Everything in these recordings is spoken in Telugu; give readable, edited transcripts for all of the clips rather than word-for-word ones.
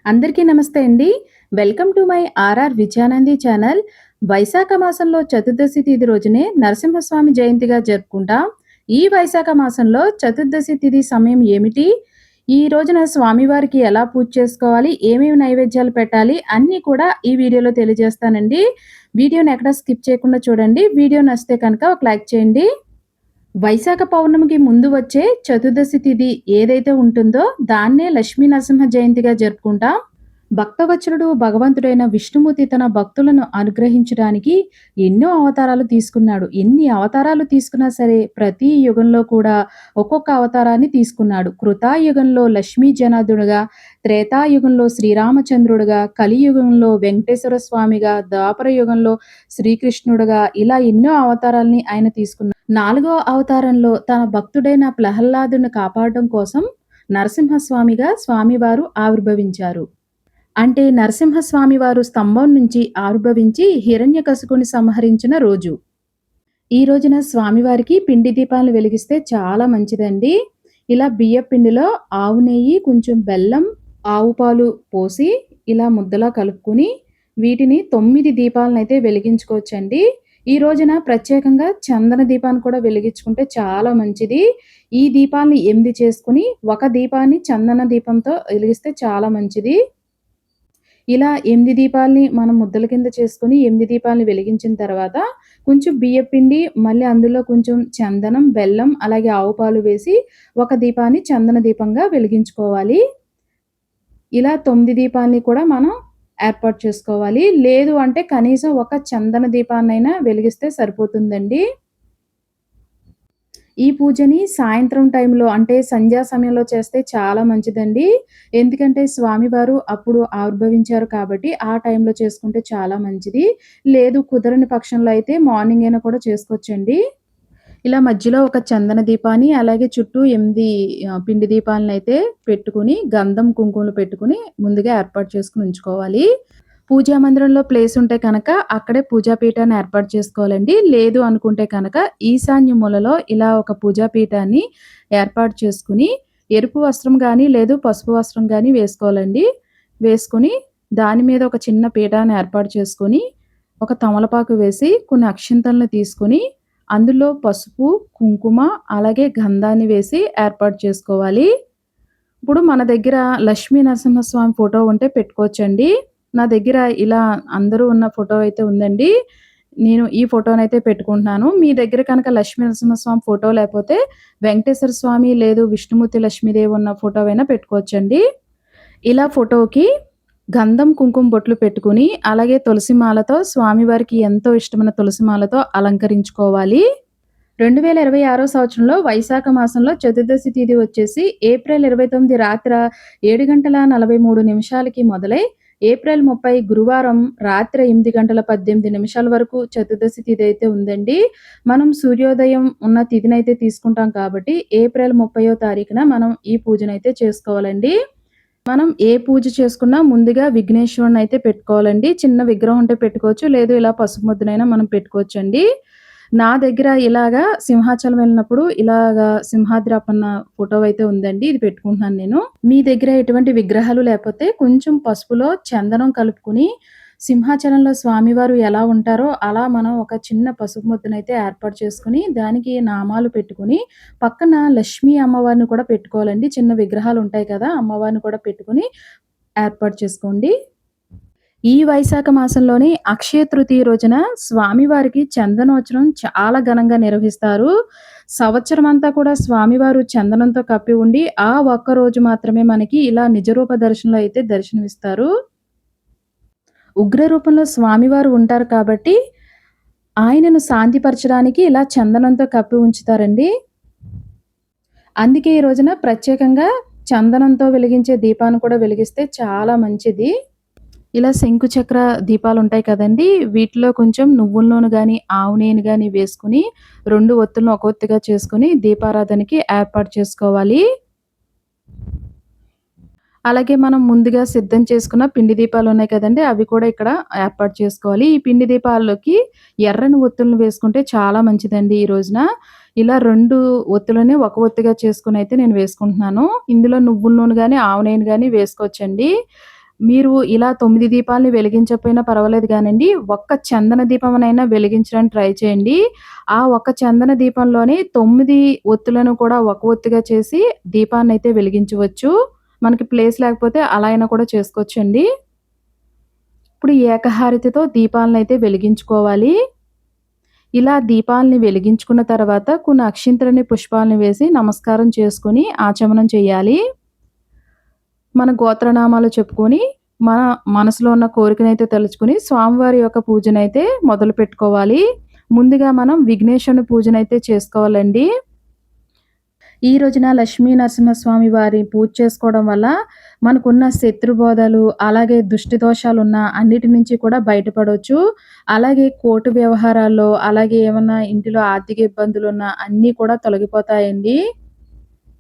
అందరికీ నమస్తే అండి. Welcome to my RR Vijayanandi channel. Vaishakha మాసంలో చతుర్దశి తిథి రోజునే నరసింహస్వామి జయంతిగా జరుపుకుంటాం. ఈ వైశాఖ మాసంలో చతుర్దశి తిథి సమయం ఏమిటి? ఈ రోజున స్వామివారికి ఎలా పూజ చేసుకోవాలి? ఏమేమి నైవేద్యాలు పెట్టాలి? అన్నీ కూడా ఈ వీడియోలో తెలియజేస్తానండి. వీడియోని ఎక్కడ స్కిప్ చేయకుండా చూడండి. వీడియో నచ్చితే కనుక ఒక లైక్ చేయండి. వైశాఖ పౌర్ణమికి ముందు వచ్చే చతుర్దశి తిథి ఏదైతే ఉంటుందో దాన్నే లక్ష్మీ నరసింహ జయంతిగా జరుపుకుంటాం. భక్తవత్సలుడు భగవంతుడైన విష్ణుమూర్తి తన భక్తులను అనుగ్రహించడానికి ఎన్నో అవతారాలు తీసుకున్నాడు. ఎన్ని అవతారాలు తీసుకున్నా సరే ప్రతి యుగంలో కూడా ఒక్కొక్క అవతారాన్ని తీసుకున్నాడు. కృతాయుగంలో లక్ష్మీ జనార్దుడుగా, త్రేతాయుగంలో శ్రీరామచంద్రుడుగా, కలియుగంలో వెంకటేశ్వర స్వామిగా, ద్వాపర యుగంలో శ్రీకృష్ణుడుగా ఇలా ఎన్నో అవతారాల్ని ఆయన తీసుకున్నాడు. నాలుగో అవతారంలో తన భక్తుడైన ప్రహ్లాదుని కాపాడడం కోసం నరసింహస్వామిగా స్వామివారు ఆవిర్భవించారు. అంటే నరసింహస్వామి వారు స్తంభం నుంచి ఆవిర్భవించి హిరణ్యకశిపుని సంహరించిన రోజు. ఈ రోజున స్వామివారికి పిండి దీపాలను వెలిగిస్తే చాలా మంచిదండి. ఇలా బియ్యపు పిండిలో ఆవు నెయ్యి, కొంచెం బెల్లం, ఆవు పాలు పోసి ఇలా ముద్దలా కలుపుకొని వీటిని 9 దీపాలనైతే వెలిగించుకోవచ్చండి. ఈ రోజున ప్రత్యేకంగా చందన దీపాన్ని కూడా వెలిగించుకుంటే చాలా మంచిది. ఈ దీపాన్ని 8 చేసుకొని ఒక దీపాన్ని చందన దీపంతో వెలిగిస్తే చాలా మంచిది. ఇలా 8 దీపాల్ని మనం ముద్దల కింద చేసుకొని 8 దీపాలని వెలిగించిన తర్వాత కొంచెం బియ్యపిండి, మళ్ళీ అందులో కొంచెం చందనం, బెల్లం అలాగే ఆవు పాలు వేసి ఒక దీపాన్ని చందన దీపంగా వెలిగించుకోవాలి. ఇలా 9 దీపాల్ని కూడా మనం ఏర్పాటు చేసుకోవాలి. లేదు అంటే కనీసం ఒక చందన దీపాన్నైనా వెలిగిస్తే సరిపోతుందండి. ఈ పూజని సాయంత్రం టైంలో అంటే సంధ్యా సమయంలో చేస్తే చాలా మంచిదండి. ఎందుకంటే స్వామివారు అప్పుడు ఆవిర్భవించారు కాబట్టి ఆ టైంలో చేసుకుంటే చాలా మంచిది. లేదు కుదరని పక్షంలో అయితే మార్నింగ్ అయినా కూడా చేసుకోవచ్చండి. ఇలా మధ్యలో ఒక చందన దీపాన్ని అలాగే చుట్టూ 8 పిండి దీపాలనైతే పెట్టుకొని గంధం, కుంకుమలు పెట్టుకొని ముందుగా ఏర్పాటు చేసుకొని ఉంచుకోవాలి. పూజా మందిరంలో ప్లేస్ ఉంటే కనుక అక్కడే పూజా పీఠాన్ని ఏర్పాటు చేసుకోవాలండి. లేదు అనుకుంటే కనుక ఈశాన్య మూలలో ఇలా ఒక పూజా పీఠాన్ని ఏర్పాటు చేసుకొని ఎరుపు వస్త్రం గానీ, లేదు పసుపు వస్త్రం గానీ వేసుకోవాలండి. వేసుకొని దాని మీద ఒక చిన్న పీఠాన్ని ఏర్పాటు చేసుకొని, ఒక తమలపాకు వేసి కొన్ని అక్షింతలను తీసుకొని అందులో పసుపు, కుంకుమ అలాగే గంధాన్ని వేసి ఏర్పాటు చేసుకోవాలి. ఇప్పుడు మన దగ్గర లక్ష్మీ నరసింహస్వామి ఫోటో ఉంటే పెట్టుకోవచ్చండి. నా దగ్గర ఇలా అందరూ ఉన్న ఫోటో అయితే ఉందండి. నేను ఈ ఫోటోనైతే పెట్టుకుంటున్నాను. మీ దగ్గర కనుక లక్ష్మీ నరసింహస్వామి ఫోటో లేకపోతే వెంకటేశ్వర స్వామి లేదు విష్ణుమూర్తి, లక్ష్మీదేవి ఉన్న ఫోటో అయినా పెట్టుకోవచ్చండి. ఇలా ఫోటోకి గంధం, కుంకుమ బొట్లు పెట్టుకొని అలాగే తులసి మాలతో స్వామివారికి ఎంతో ఇష్టమైన తులసి మాలతో అలంకరించుకోవాలి. 2026 సంవత్సరంలో వైశాఖ మాసంలో చతుర్దశి తిథి వచ్చేసి ఏప్రిల్ 29 రాత్రి 7:43 మొదలై ఏప్రిల్ 30 గురువారం రాత్రి 8:18 వరకు చతుర్దశి తిథి అయితే ఉందండి. మనం సూర్యోదయం ఉన్న తిథినైతే తీసుకుంటాం కాబట్టి ఏప్రిల్ 30వ తారీఖున మనం ఈ పూజనైతే చేసుకోవాలండి. మనం ఏ పూజ చేసుకున్నా ముందుగా విఘ్నేశ్వరుని అయితే పెట్టుకోవాలండి. చిన్న విగ్రహం ఉంటే పెట్టుకోవచ్చు. లేదు ఇలా పసుపు ముద్దనైనా మనం పెట్టుకోవచ్చండి. నా దగ్గర ఇలాగా సింహాచలం వెళ్ళినప్పుడు ఇలాగా సింహాద్రప్పన్న ఫోటో అయితే ఉందండి. ఇది పెట్టుకుంటున్నాను నేను. మీ దగ్గర ఎటువంటి విగ్రహాలు లేకపోతే కొంచెం పసుపులో చందనం కలుపుకొని సింహాచలంలో స్వామివారు ఎలా ఉంటారో అలా మనం ఒక చిన్న పసుపు ముద్దనైతే ఏర్పాటు చేసుకొని దానికి నామాలు పెట్టుకొని పక్కన లక్ష్మీ అమ్మవారిని కూడా పెట్టుకోవాలండి. చిన్న విగ్రహాలు ఉంటాయి కదా! అమ్మవారిని కూడా పెట్టుకొని ఏర్పాటు చేసుకోండి. ఈ వైశాఖ మాసంలోని అక్షయ తృతీయ రోజున స్వామివారికి చందనోత్సవం చాలా ఘనంగా నిర్వహిస్తారు. సంవత్సరం అంతా కూడా స్వామివారు చందనంతో కప్పి ఉండి ఆ ఒక్క రోజు మాత్రమే మనకి ఇలా నిజరూప దర్శనంలో అయితే దర్శనమిస్తారు. ఉగ్ర రూపంలో స్వామివారు ఉంటారు కాబట్టి ఆయనను శాంతిపరచడానికి ఇలా చందనంతో కప్పి ఉంచుతారండి. అందుకే ఈ రోజున ప్రత్యేకంగా చందనంతో వెలిగించే దీపాన్ని కూడా వెలిగిస్తే చాలా మంచిది. ఇలా శంకు చక్ర దీపాలుంటాయి కదండీ! వీటిలో కొంచెం నువ్వుల నూనె గాని, ఆవు నెయ్యిని గాని వేసుకొని 2 ఒత్తులను ఒక ఒత్తిగా చేసుకొని దీపారాధనకి ఏర్పాటు చేసుకోవాలి. అలాగే మనం ముందుగా సిద్ధం చేసుకున్న పిండి దీపాలున్నాయి కదండీ! అవి కూడా ఇక్కడ ఏర్పాటు చేసుకోవాలి. ఈ పిండి దీపాల్లోకి ఎర్రని ఒత్తులను వేసుకుంటే చాలా మంచిదండి ఈ రోజున. ఇలా 2 ఒత్తులని ఒక ఒత్తిగా చేసుకొనైతే నేను వేసుకుంటున్నాను. ఇందులో నువ్వుల నూనె గాని, ఆవు నెయ్యిని గాని వేసుకోవచ్చండి. మీరు ఇలా 9 దీపాలని వెలిగించకపోయినా పర్వాలేదు గానండి. ఒక్క చందన దీపమనైనా వెలిగించడానికి ట్రై చేయండి. ఆ ఒక్క చందన దీపంలోనే 9 ఒత్తులను కూడా ఒక ఒత్తుగా చేసి దీపాన్నయితే వెలిగించవచ్చు. మనకి ప్లేస్ లేకపోతే అలా అయినా కూడా చేసుకోవచ్చండి. ఇప్పుడు ఏకహారతితో దీపాలనైతే వెలిగించుకోవాలి. ఇలా దీపాలని వెలిగించుకున్న తర్వాత కొన్ని అక్షింతలని, పుష్పాలను వేసి నమస్కారం చేసుకొని ఆచమనం చేయాలి. మన గోత్రనామాలు చెప్పుకొని, మన మనసులో ఉన్న కోరికనైతే తలుచుకొని, స్వామివారి యొక్క పూజనైతే మొదలుపెట్టుకోవాలి. ముందుగా మనం విఘ్నేశ్వరుని పూజనైతే చేసుకోవాలండి. ఈ రోజున లక్ష్మీ నరసింహస్వామి వారి పూజ చేసుకోవడం వల్ల మనకున్న శత్రుబోధలు, అలాగే దుష్టి దోషాలున్న అన్నిటి నుంచి కూడా బయటపడొచ్చు. అలాగే కోర్టు వ్యవహారాల్లో, అలాగే ఏమన్నా ఇంటిలో ఆర్థిక ఇబ్బందులున్నా అన్నీ కూడా తొలగిపోతాయండి.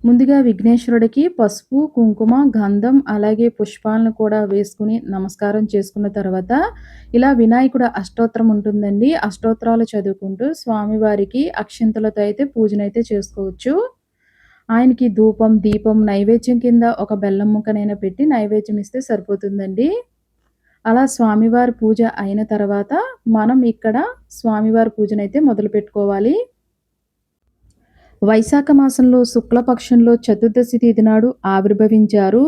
ముందుగా విఘ్నేశ్వరుడికి పసుపు, కుంకుమ, గంధం అలాగే పుష్పాలను కూడా వేసుకొని నమస్కారం చేసుకున్న తర్వాత ఇలా వినాయకుడు అష్టోత్తరం ఉంటుందండి. అష్టోత్తరాలు చదువుకుంటూ స్వామివారికి అక్షింతలతో అయితే పూజనైతే చేసుకోవచ్చు. ఆయనకి ధూపం, దీపం నైవేద్యం కింద ఒక బెల్లం ముక్కనైనా పెట్టి నైవేద్యం ఇస్తే సరిపోతుందండి. అలా స్వామివారి పూజ అయిన తర్వాత మనం ఇక్కడ స్వామివారి పూజనైతే మొదలుపెట్టుకోవాలి. వైశాఖ మాసంలో శుక్లపక్షంలో చతుర్దశి తిథి నాడు ఆవిర్భవించారు.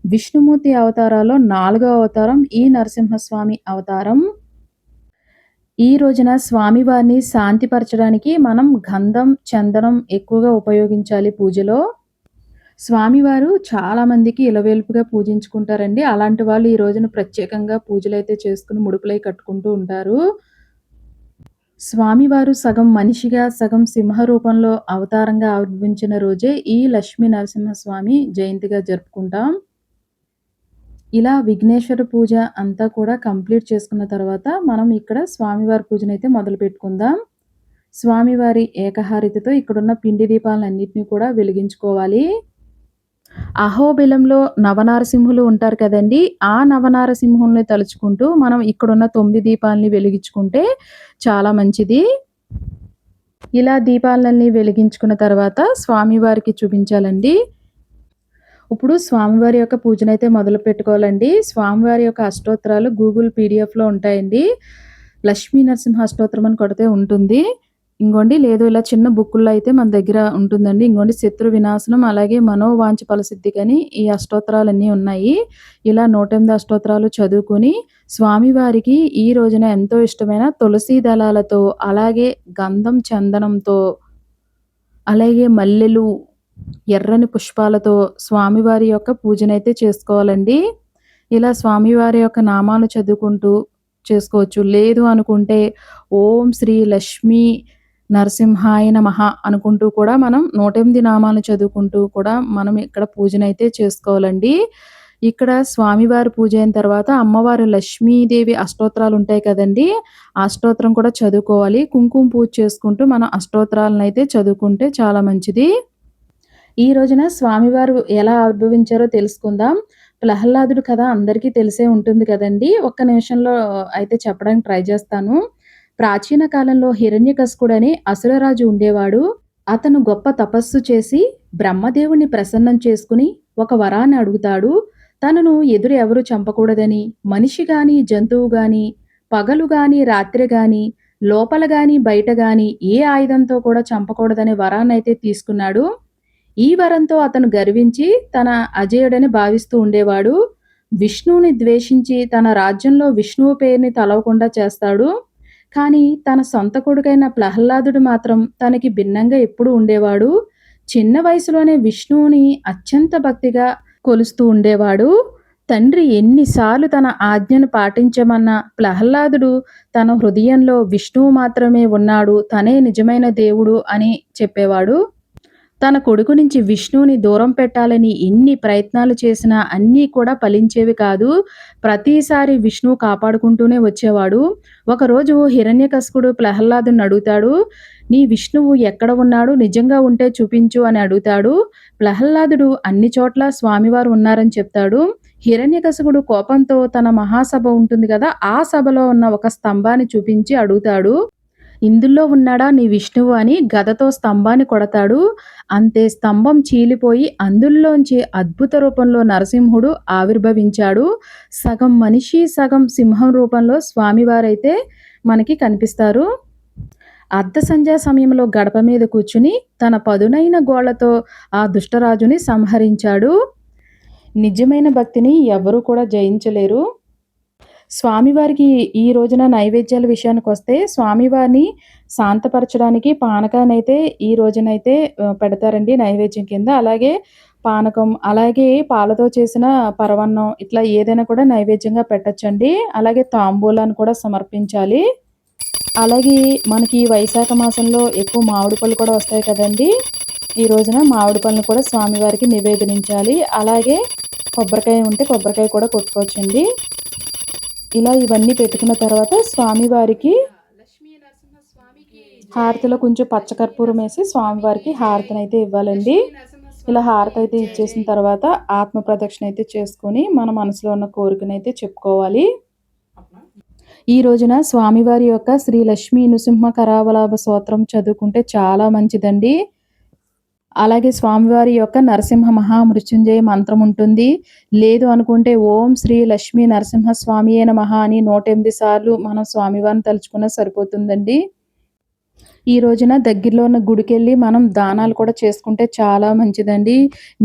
విష్ణుమూర్తి అవతారాల్లో 4వ అవతారం ఈ నరసింహస్వామి అవతారం. ఈ రోజున స్వామివారిని శాంతిపరచడానికి మనం గంధం, చందనం ఎక్కువగా ఉపయోగించాలి పూజలో. స్వామివారు చాలామందికి ఇలవేల్పుగా పూజించుకుంటారండి. అలాంటి వాళ్ళు ఈ రోజున ప్రత్యేకంగా పూజలైతే చేసుకొని ముడుపులై కట్టుకుంటూ ఉంటారు. స్వామివారు సగం మనిషిగా, సగం సింహ రూపంలో అవతారంగా ఆవిర్భవించిన రోజే ఈ లక్ష్మీ నరసింహస్వామి జయంతిగా జరుపుకుంటాం. ఇలా విఘ్నేశ్వర పూజ అంతా కూడా కంప్లీట్ చేసుకున్న తర్వాత మనం ఇక్కడ స్వామివారి పూజనైతే మొదలుపెట్టుకుందాం. స్వామివారి ఏకహారతితో ఇక్కడున్న పిండి దీపాలన్నిటిని కూడా వెలిగించుకోవాలి. అహోబిలంలో నవనారసింహులు ఉంటారు కదండీ! ఆ నవనారసింహుల్ని తలుచుకుంటూ మనం ఇక్కడున్న 9 దీపాలని వెలిగించుకుంటే చాలా మంచిది. ఇలా దీపాలన్నీ వెలిగించుకున్న తర్వాత స్వామివారికి చూపించాలండి. ఇప్పుడు స్వామివారి యొక్క పూజనైతే మొదలుపెట్టుకోవాలండి. స్వామివారి యొక్క అష్టోత్తరాలు గూగుల్ పీడిఎఫ్‌లో ఉంటాయండి. లక్ష్మీ నరసింహ అష్టోత్తరం అని కొడితే ఉంటుంది. ఇంగోండి లేదు ఇలా చిన్న బుక్కుల్లో అయితే మన దగ్గర ఉంటుందండి. ఇంగోండి శత్రు వినాశనం అలాగే మనోవాంఛ ఫలసిద్ధికని ఈ అష్టోత్తరాలన్నీ ఉన్నాయి. ఇలా 108 అష్టోత్తరాలు చదువుకొని స్వామివారికి ఈ రోజున ఎంతో ఇష్టమైన తులసి దళాలతో, అలాగే గంధం, చందనంతో, అలాగే మల్లెలు, ఎర్రని పుష్పాలతో స్వామివారి యొక్క పూజనైతే చేసుకోవాలండి. ఇలా స్వామివారి యొక్క నామాలు చదువుకుంటూ చేసుకోవచ్చు. లేదు అనుకుంటే ఓం శ్రీ లక్ష్మీ నరసింహాయ నమః అనుకుంటూ కూడా మనం 108 నామాలు చదువుకుంటూ కూడా మనం ఇక్కడ పూజనైతే చేసుకోవాలండి. ఇక్కడ స్వామివారి పూజ అయిన తర్వాత అమ్మవారు లక్ష్మీదేవి అష్టోత్తరాలు ఉంటాయి కదండీ! ఆ అష్టోత్తరం కూడా చదువుకోవాలి. కుంకుమ పూజ చేసుకుంటూ మనం అష్టోత్తరాలనైతే చదువుకుంటే చాలా మంచిది. ఈ రోజున స్వామివారు ఎలా ఆవిర్భవించారో తెలుసుకుందాం. ప్రహ్లాదుడు కథ అందరికీ తెలిసే ఉంటుంది కదండీ! ఒక్క నిమిషంలో అయితే చెప్పడానికి ట్రై చేస్తాను. ప్రాచీన కాలంలో హిరణ్యకశిపుడని అసురరాజు ఉండేవాడు. అతను గొప్ప తపస్సు చేసి బ్రహ్మదేవుడిని ప్రసన్నం చేసుకుని ఒక వరాన్ని అడుగుతాడు. తనను ఎదురు ఎవరు చంపకూడదని, మనిషి గాని, జంతువు గాని, పగలు గాని, రాత్రి గాని, లోపల గాని, బయట గాని ఏ ఆయుధంతో కూడా చంపకూడదనే వరాన్నైతే తీసుకున్నాడు. ఈ వరంతో అతను గర్వించి తన అజేయుడని భావిస్తూ ఉండేవాడు. విష్ణువుని ద్వేషించి తన రాజ్యంలో విష్ణువు పేరుని తలవకుండా చేస్తాడు. కానీ తన సొంత కొడుకైన ప్రహ్లాదుడు మాత్రం తనకి భిన్నంగా ఎప్పుడూ ఉండేవాడు. చిన్న వయసులోనే విష్ణువుని అత్యంత భక్తిగా కొలుస్తూ ఉండేవాడు. తండ్రి ఎన్నిసార్లు తన ఆజ్ఞను పాటించమన్న ప్రహ్లాదుడు తన హృదయంలో విష్ణువు మాత్రమే ఉన్నాడు, తనే నిజమైన దేవుడు అని చెప్పేవాడు. తన కొడుకు నుంచి విష్ణువుని దూరం పెట్టాలని ఎన్ని ప్రయత్నాలు చేసినా అన్నీ కూడా ఫలించేవి కాదు. ప్రతిసారి విష్ణువు కాపాడుకుంటూనే వచ్చేవాడు. ఒకరోజు హిరణ్యకశిపుడు ప్రహ్లాదుని అడుగుతాడు, నీ విష్ణువు ఎక్కడ ఉన్నాడు? నిజంగా ఉంటే చూపించు అని అడుగుతాడు. ప్రహ్లాదుడు అన్ని చోట్ల స్వామివారు ఉన్నారని చెప్తాడు. హిరణ్యకశిపుడు కోపంతో తన మహాసభ ఉంటుంది కదా, ఆ సభలో ఉన్న ఒక స్తంభాన్ని చూపించి అడుగుతాడు, ఇందులో ఉన్నాడా నీ విష్ణువు అని గదతో స్తంభాన్ని కొడతాడు. అంతే స్తంభం చీలిపోయి అందులోంచి అద్భుత రూపంలో నరసింహుడు ఆవిర్భవించాడు. సగం మనిషి, సగం సింహం రూపంలో స్వామివారైతే మనకి కనిపిస్తారు. అర్ధ సంధ్యా సమయంలో గడప మీద కూర్చుని తన పదునైన గోళ్లతో ఆ దుష్టరాజుని సంహరించాడు. నిజమైన భక్తిని ఎవరు కూడా జయించలేరు. స్వామివారికి ఈ రోజున నైవేద్యాల విషయానికొస్తే స్వామివారిని శాంతపరచడానికి పానకాన్నైతే ఈ రోజునైతే పెడతారండి నైవేద్యం కింద. అలాగే పానకం, అలాగే పాలతో చేసిన పరవన్నం ఇట్లా ఏదైనా కూడా నైవేద్యంగా పెట్టొచ్చండి. అలాగే తాంబూలాన్ని కూడా సమర్పించాలి. అలాగే మనకి ఈ వైశాఖ మాసంలో ఎక్కువ మామిడి పళ్ళు కూడా వస్తాయి కదండీ! ఈ రోజున మామిడి పళ్ళను కూడా స్వామివారికి నివేదనించాలి. అలాగే కొబ్బరికాయ ఉంటే కొబ్బరికాయ కూడా కొట్టుకోవచ్చండి. ఇలా ఇవన్నీ పెట్టుకున్న తర్వాత స్వామివారికి హారతిలో కొంచెం పచ్చకర్పూరం వేసి స్వామివారికి హారతినైతే ఇవ్వాలండి. ఇలా హారతి అయితే ఇచ్చేసిన తర్వాత ఆత్మ ప్రదక్షిణ అయితే చేసుకొని మన మనసులో ఉన్న కోరికనైతే చెప్పుకోవాలి. ఈ రోజున స్వామివారి యొక్క శ్రీ లక్ష్మీ నృసింహ కరావలాభ స్తోత్రం చదువుకుంటే చాలా మంచిదండి. అలాగే స్వామివారి యొక్క నరసింహ మహామృత్యుంజయ మంత్రం ఉంటుంది. లేదు అనుకుంటే ఓం శ్రీ లక్ష్మీ నరసింహ స్వామియే నమః అని 108 సార్లు మనం స్వామివారిని తలుచుకున్నా సరిపోతుందండి. ఈ రోజున దగ్గరలో ఉన్న గుడికెళ్ళి మనం దానాలు కూడా చేసుకుంటే చాలా మంచిదండి.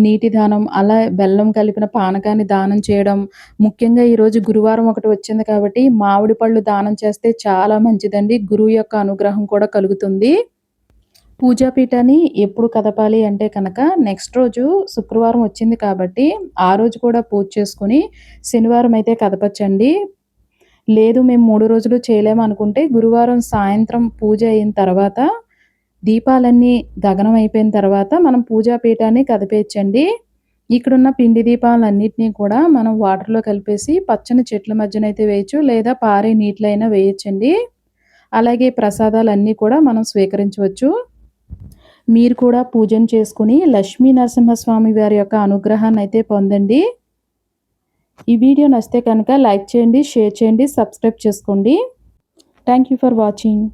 నీటి దానం, అలా బెల్లం కలిపిన పానకాన్ని దానం చేయడం. ముఖ్యంగా ఈరోజు గురువారం ఒకటి వచ్చింది కాబట్టి మామిడి పళ్ళు దానం చేస్తే చాలా మంచిదండి. గురువు యొక్క అనుగ్రహం కూడా కలుగుతుంది. పూజాపీఠాన్ని ఎప్పుడు కదపాలి అంటే కనుక నెక్స్ట్ రోజు శుక్రవారం వచ్చింది కాబట్టి ఆ రోజు కూడా పూజ చేసుకొని శనివారం అయితే కదపచ్చండి. లేదు మేము 3 రోజులు చేయలేము అనుకుంటే గురువారం సాయంత్రం పూజ అయిన తర్వాత దీపాలన్నీ దగ్నం అయిపోయిన తర్వాత మనం పూజాపీఠాన్ని కదిపేయచ్చండి. ఇక్కడున్న పిండి దీపాలన్నిటినీ కూడా మనం వాటర్‌లో కలిపేసి పచ్చని చెట్ల మధ్యనైతే వేయొచ్చు, లేదా పారే నీటిలో అయినా వేయొచ్చండి. అలాగే ప్రసాదాలన్నీ కూడా మనం స్వీకరించవచ్చు. మీరు కూడా పూజను చేసుకొని లక్ష్మీ నరసింహస్వామి వారి యొక్క అనుగ్రహాన్నైతే పొందండి. ఈ వీడియో నచ్చితే కనుక లైక్ చేయండి, షేర్ చేయండి, సబ్స్క్రైబ్ చేసుకోండి. Thank you for watching.